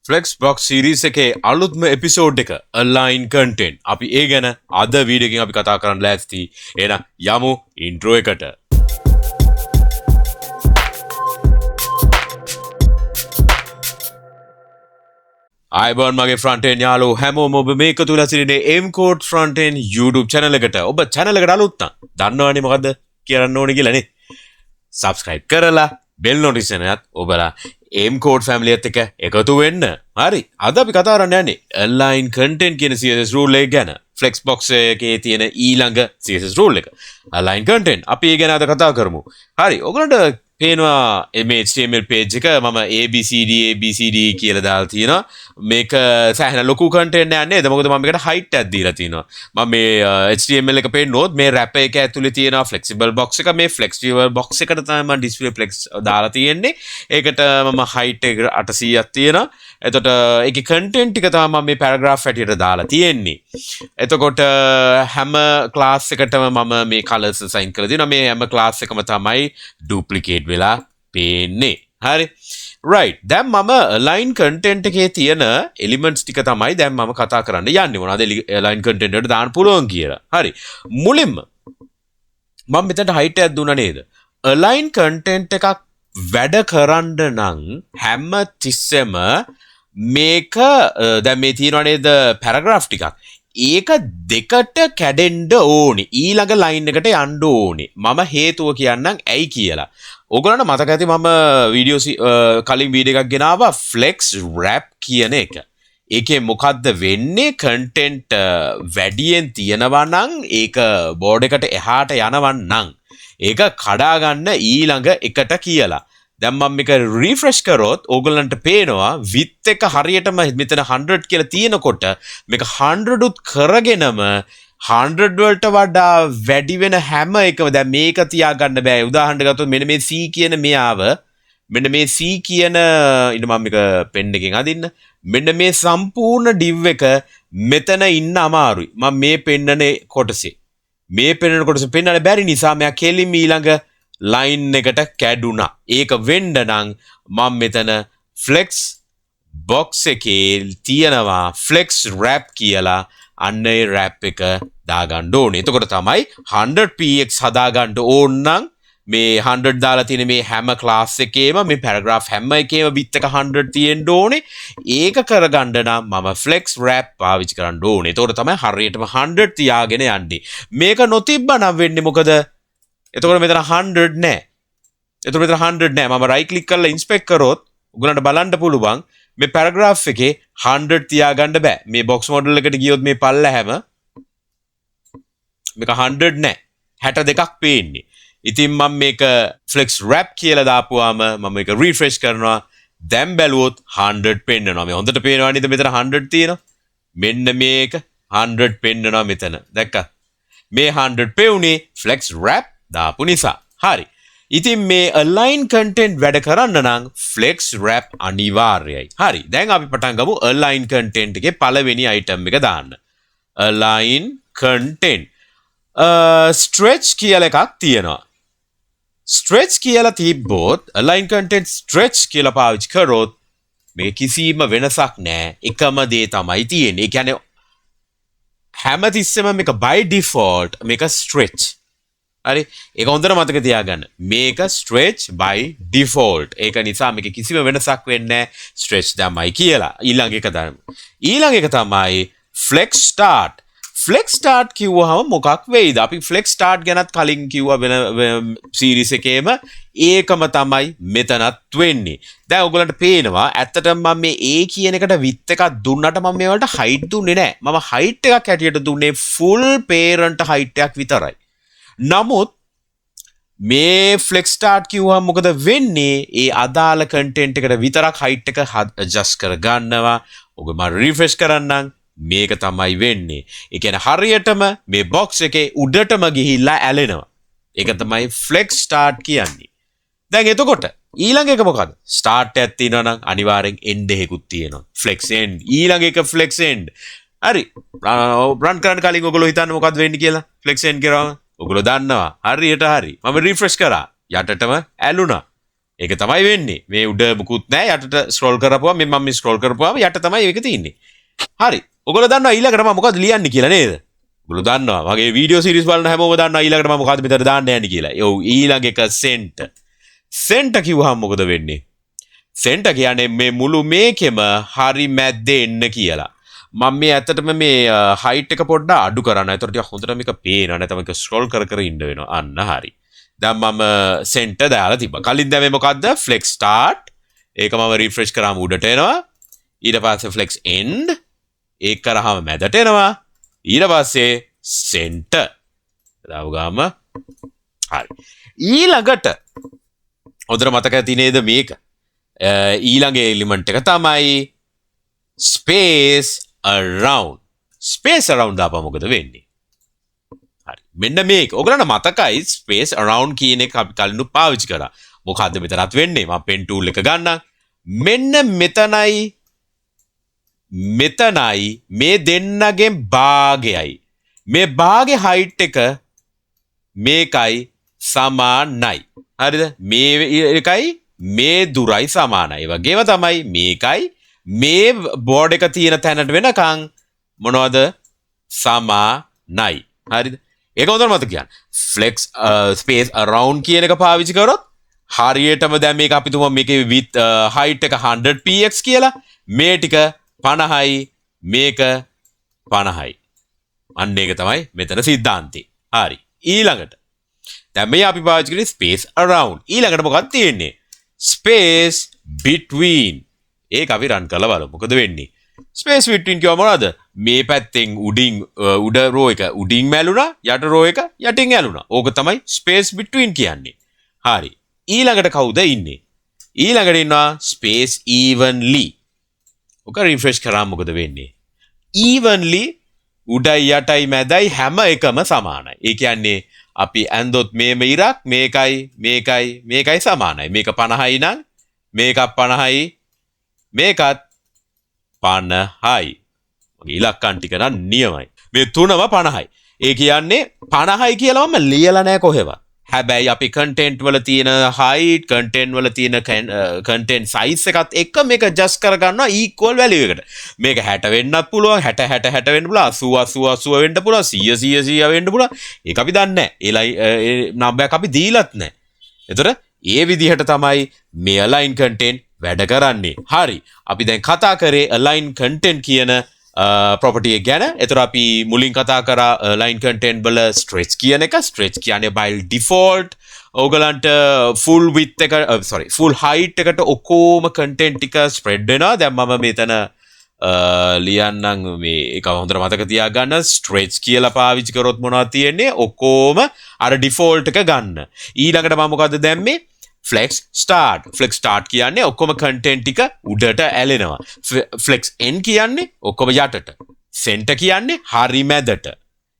Flexbox series එකේ අලුත්ම episode එක align content. අපි ඒ ගැන අද වීඩියෝ එකකින් අපි කතා කරන්න ලෑස්ති. එහෙනම් යමු intro එකට. ආයිබෝන් මගේ front end යාළුවෝ හැමෝම ඔබ මේක තුල සිටින්නේ MCodes Frontend YouTube channel එකට. ඔබ channel එකට අලුත් නම් දන්නවනේ මොකද්ද කියන්න ඕනේ කියලා නේ. subscribe කරලා bell notification එකත් ඔබලා MCodes family එකත් එක්ක එකතු වෙන්න. හරි. අද අපි කතා කරන්න යන්නේ align content කියන CSS rule එක ගැන. Flexbox එකේ තියෙන ඊළඟ CSS rule එක. align content. අපි ඒ ගැන අද කතා කරමු. හරි. ඔයගොල්ලන්ට පේනවා මේ HTML page එක මම ABCD කියලා දාලා තියෙනවා. මේක සෑහෙන ලොකු content එකක් නේද? මොකද මම මේකට height එකක් දීලා තියෙනවා. මම මේ HTML එක පේන්නොත් මේ wrapper එක ඇතුලේ තියෙන flexible box එක මේ flexible box එකට තමයි මම display flex දාලා තියෙන්නේ. ඒකට මම height එක 800ක් තියෙනවා. එතකොට ඒකේ content ටික තමයි මම මේ paragraph හැටියට දාලා තියෙන්නේ. එතකොට හැම class එකටම මම මේ colors assign කරලා දෙනවා. මේ හැම class එකම තමයි duplicate වෙලා පේන්නේ. හරි. right. දැන් මම align content එකේ තියෙන elements ටික තමයි දැන් මම කතා කරන්න යන්නේ. මොනවද align content එකට දාන්න පුළුවන් කියලා. හරි. මුලින්ම මම මෙතනට height එකක් දුන්නා නේද? align content එකක් වැඩ කරන්න නම් හැම තිස්සෙම මේක දැන් මේ තියෙනවා නේද paragraph ටිකක්. ඒක දෙකට කැඩෙන්න ඕනේ. ඊළඟ line එකට යන්න ඕනේ. මම හේතුව කියන්නම් ඇයි කියලා. ඕගොල්ලන්ට මතක ඇති මම වීඩියෝ කලින් වීඩියෝ එකක් ගෙනාවා flex wrap කියන එක. ඒකේ මොකද්ද වෙන්නේ? content වැඩියෙන් තියෙනවා නම් ඒක board එකට එහාට යනවා නම් ඒක කඩා ගන්න ඊළඟ එකට කියලා. දැන් මම මේක refresh කරොත් ඕගොල්ලන්ට පේනවා width එක හරියටම මෙතන 100 කියලා තියෙනකොට මේක 100 උත් කරගෙනම 100 වලට වඩා වැඩි වෙන හැම එකම දැන් මේක තියාගන්න බෑ. උදාහරණයක් ගත්තොත් මෙන්න මේ C කියන මෙයාව මෙන්න මේ C කියන ඉන්න මම මේක පෙන් එකෙන් අදින්න. මෙන්න මේ සම්පූර්ණ div එක මෙතන ඉන්න අමාරුයි. මම මේ පෙන්නන කොටසේ මේ පෙන්නන කොටසේ පෙන්නන්න බැරි නිසා මෙයා කෙලින්ම ඊළඟ line එකට කැඩුනා. ඒක වෙන්න නම් මම මෙතන flex box එකේ තියෙනවා flex wrap කියලා අන්න ඒ wrap එක දාගන්න ඕනේ. එතකොට තමයි 100px හදාගන්න ඕන නම් මේ 100 දාලා තියෙන මේ හැම class එකේම මේ paragraph හැම එකේම width එක 100 තියෙන්න ඕනේ. ඒක කරගන්න නම් මම flex wrap පාවිච්චි කරන්න ඕනේ. එතකොට තමයි හරියටම 100 තියාගෙන යන්නේ. මේක නොතිබ්බනම් වෙන්නේ මොකද? එතකොට මෙතන 100 නෑ. එතකොට මෙතන 100 නෑ. මම right click කරලා inspect කරොත් උගලන්ට බලන්න පුළුවන් මේ paragraph එකේ 100 තියාගන්න බෑ. මේ box model එකට ගියොත් මේ පල්ලහැම මේක 100 නෑ. 62ක් පේන්නේ. ඉතින් මම මේක flex wrap කියලා දාපුවාම මම මේක refresh කරනවා. දැන් බැලුවොත් 100 පෙන්නනවා. මේ හොඳට පේනවා නේද මෙතන 100 තියෙනවා. මෙන්න මේක 100 පෙන්නනවා මෙතන. දැක්කා? මේ 100 පෙවුනේ flex wrap දාපු නිසා. හරි. ඉතින් මේ align content වැඩ කරන්න නම් flex wrap අනිවාර්යයි. හරි. දැන් අපි පටන් ගමු align content එකේ පළවෙනි item එක දාන්න. align content. stretch කියලා එකක් තියෙනවා. stretch කියලා තිබ්බොත් align content stretch කියලා පාවිච්චි කරොත් මේ කිසිම වෙනසක් නැහැ. එකම දේ තමයි තියෙන්නේ. ඒ කියන්නේ හැමතිස්සෙම මේක by default මේක stretch. හරි. ඒක හොඳට මතක තියාගන්න. මේක stretch by default. ඒක නිසා මේක කිසිම වෙනසක් වෙන්නේ නැහැ. stretch තමයි කියලා. ඊළඟ එක තමයි. ඊළඟ එක තමයි flex start. flex start කිව්වහම මොකක් වෙයිද? අපි flex start ගැනත් කලින් කිව්වා වෙන series එකේම ඒකම තමයි මෙතනත් වෙන්නේ. දැන් ඔයගලන්ට පේනවා ඇත්තටම මම මේ A කියන එකට width එකක් දුන්නට මම මේ වලට height දුන්නේ නැහැ. මම height එකක් හැටියට දුන්නේ full parent height එකක් විතරයි. නමුත් මේ flex start කිව්වම මොකද වෙන්නේ? ඒ අදාළ content එකට විතරක් height එක adjust කරගන්නවා. ඔබ මම refresh කරන්නම්. මේක තමයි වෙන්නේ. ඒ කියන්නේ හරියටම මේ box එකේ උඩටම ගිහිල්ලා ඇලෙනවා. ඒක තමයි flex start කියන්නේ. දැන් එතකොට ඊළඟ එක මොකද්ද? start එකක් තියෙනවා නම් අනිවාර්යෙන් end එකකුත් තියෙනවා. flex end. ඊළඟ එක flex end. හරි. run කරන්න කලින් ඔයගොල්ලෝ හිතන්නේ මොකද්ද වෙන්නේ කියලා? flex end කරාම ඔයගොල්ලෝ දන්නවා. හරියට හරි. මම refresh කරා. යටටම ඇලුනා. ඒක තමයි වෙන්නේ. මේ උඩ මුකුත් නැහැ. යටට ස්ක්‍රෝල් කරපුවා මම මේ ස්ක්‍රෝල් කරපුවාම යට තමයි ඒක තියෙන්නේ. හරි. ඔයගොල්ලෝ දන්නවා ඊළඟට මම මොකද ලියන්නේ කියලා නේද? ඔයගොල්ලෝ දන්නවා. මගේ වීඩියෝ සීරීස් බලන හැමෝම දන්නවා ඊළඟට මම මොකද්ද මෙතන දාන්න යන්නේ කියලා. ඔව් ඊළඟ එක සෙන්ටර්. සෙන්ටර් කිව්වහම මොකද වෙන්නේ? සෙන්ටර් කියන්නේ මේ මුළු මේකෙම හරි මැද්දේ එන්න කියලා. මම මේ ඇත්තටම මේ හයිට් එක පොඩ්ඩක් අඩු කරන්න. ඒතර ටිකක් හොඳට මේක පේනවා. නැත්නම් මේක ස්ක්‍රෝල් කර කර ඉන්න වෙනවා. අන්න හරි. දැන් මම සෙන්ටර් දාලා තිබ්බා. කලින් දැන් මේ මොකද්ද? flex start. ඒක මම රිෆ්‍රෙෂ් කරාම උඩට එනවා. ඊට පස්සේ flex end. ඒක කරාම මැදට එනවා. ඊට පස්සේ center. දාව ගාම හරි. ඊළඟට හොඳට මතක ඇති නේද මේක? ඊළඟ එලිමන්ට් එක තමයි space around. space around දාපුවා මොකද වෙන්නේ? හරි. මෙන්න මේක. ඔයගලන්ට මතකයි space around කියන එක අපි කලින් පාවිච්චි කරා. මොකද්ද මෙතනත් වෙන්නේ? මම pen tool එක ගන්නම්. මෙන්න මෙතනයි මේ දෙන්නගෙන් භාගයයි. මේ භාගේ height එක මේකයි සමානයි. හරිද? මේ එකයි මේ දුරයි සමානයි. වගේම තමයි මේකයි මේ බෝඩ් එක තියෙන තැනට වෙනකන් මොනවද සමානයි. හරිද? ඒක හොඳට මතක තියාගන්න. flex space around කියන එක පාවිච්චි කරොත් හරියටම දැන් මේක අපි තුමු මේකේ width height එක 100px කියලා. මේ ටික 50යි මේක 50යි. අන්න ඒක තමයි මෙතන සිද්ධාන්තේ. හරි. ඊළඟට දැන් මේ අපි පාවිච්චි කරේ space around. ඊළඟට මොකක්ද තියෙන්නේ? space between. ඒක අපි run කරලා බලමු. මොකද වෙන්නේ? space between කියව මොනවද? මේ පැත්තෙන් උඩ row එක උඩින් මැලුණා, යට row එක යටින් ඇලුණා. ඕක තමයි space between කියන්නේ. හරි. ඊළඟට කවුද ඉන්නේ? ඊළඟට ඉන්නවා space evenly. ඕක refresh කරාම මොකද වෙන්නේ? evenly උඩයි යටයි මැදයි හැම එකම සමානයි. ඒ කියන්නේ අපි ඇන්දොත් මේම ඉරක් මේකයි සමානයි. මේක 50යි නම් මේකත් 50යි මේකත් 50යි. මගේ ඉලක්කම් ටික නම් නියමයි. මේ තුනම 50යි. ඒ කියන්නේ 50යි කියලා මම ලියලා නැහැ කොහෙවත්. හැබැයි අපි content වල තියෙන height, content වල තියෙන content size එකත් එක්ක මේක adjust කරගන්නවා equal value එකට. මේක 60 වෙන්නත් පුළුවන්, 60 වෙන්න පුළුවන්, 80 වෙන්න පුළුවන්, 100 වෙන්න පුළුවන්. ඒක අපි දන්නේ නැහැ. ඒ නම්බර් එක අපි දීලත් නැහැ. එතකොට ඒ විදිහට තමයි මේ align content වැඩ කරන්නේ. හරි. අපි දැන් කතා කරේ align content කියන property එක ගැන. එතකොට අපි මුලින් කතා කරා align content වල stretch කියන එක. stretch කියන්නේ by default ඕගලන්ට full width එක full height එකට ඔක්කොම content ටික spread වෙනවා. දැන් මම මෙතන ලියන්නම් මේ එක හොඳට මතක තියාගන්න. stretch කියලා පාවිච්චි කරොත් මොනවද තියෙන්නේ? ඔක්කොම අර default එක ගන්න. ඊළඟට මම මොකද්ද දැම්මේ? flex start කියන්නේ ඔක්කොම content ටික උඩට ඇලෙනවා. flex end කියන්නේ ඔක්කොම යටට. center කියන්නේ හරි මැදට.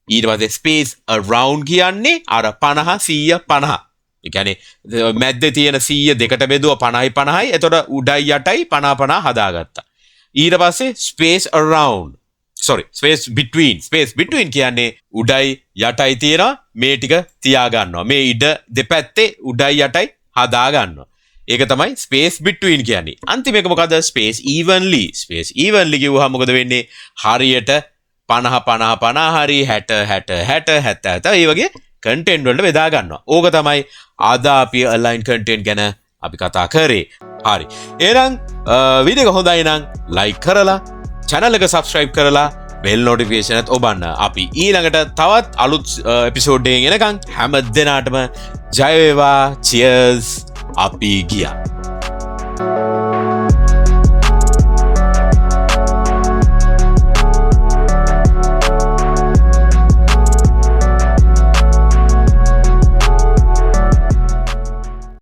ඊට පස්සේ space around කියන්නේ අර 50 100 50. ඒ කියන්නේ මැද්දේ තියෙන 100 දෙකට බෙදුවා 50යි 50යි. එතකොට උඩයි යටයි 50 50 හදාගත්තා. ඊට පස්සේ space between කියන්නේ උඩයි යටයි තියෙනවා මේ ටික තියාගන්නවා. මේ ඉඩ දෙපැත්තේ උඩයි යටයි හදාගන්නවා. ඒක තමයි space between කියන්නේ. අන්තිම එක මොකද? space evenly කිව්වහම මොකද වෙන්නේ? හරියට 50 හරි 60 ඒ වගේ content වලට බෙදා ගන්නවා. ඕක තමයි අද අපි align content ගැන අපි කතා කරේ. හරි. එහෙනම් වීඩියෝ එක හොඳයි නම් like කරලා channel එක subscribe කරලා bell notification එකත් ඔබන්න. අපි ඊළඟට තවත් අලුත් episode එකකින් එනකන් හැම දිනාටම ජය වේවා. cheers. අපි ගියා.